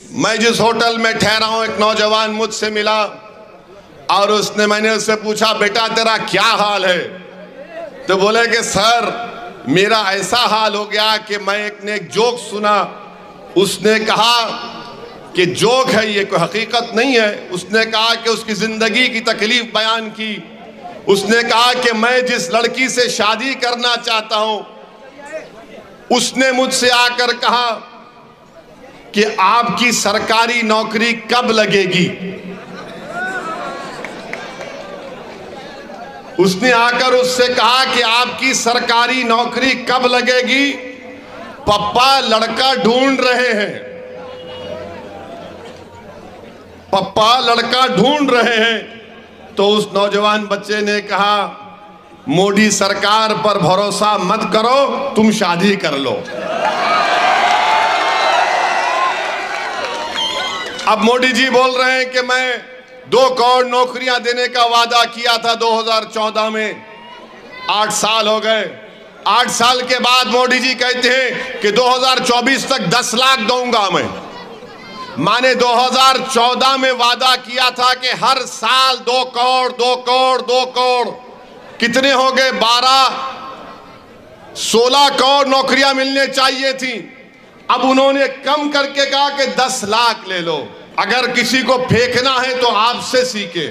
मैं जिस होटल में ठहरा हूं, एक नौजवान मुझसे मिला और मैंने उससे पूछा, बेटा तेरा क्या हाल है? तो बोले कि सर मेरा ऐसा हाल हो गया कि मैं एक जोक सुना। उसने कहा कि जोक है ये, कोई हकीकत नहीं है। उसने कहा कि उसकी जिंदगी की तकलीफ बयान की। उसने कहा कि मैं जिस लड़की से शादी करना चाहता हूं, उसने मुझसे आकर कहा कि आपकी सरकारी नौकरी कब लगेगी। उसने आकर उससे कहा कि आपकी सरकारी नौकरी कब लगेगी, पप्पा लड़का ढूंढ रहे हैं, पप्पा लड़का ढूंढ रहे हैं। तो उस नौजवान बच्चे ने कहा, मोदी सरकार पर भरोसा मत करो, तुम शादी कर लो। अब मोदी जी बोल रहे हैं कि मैं 2 करोड़ नौकरियां देने का वादा किया था 2014 में। 8 साल हो गए। 8 साल के बाद मोदी जी कहते हैं कि 2024 तक 10 लाख दूंगा मैं। माने 2014 में वादा किया था कि हर साल 2 करोड़ 2 करोड़ 2 करोड़, कितने हो गए? 16 करोड़ नौकरियां मिलने चाहिए थी। अब उन्होंने कम करके कहा कि 10 लाख ले लो। अगर किसी को फेंकना है तो आपसे सीखे।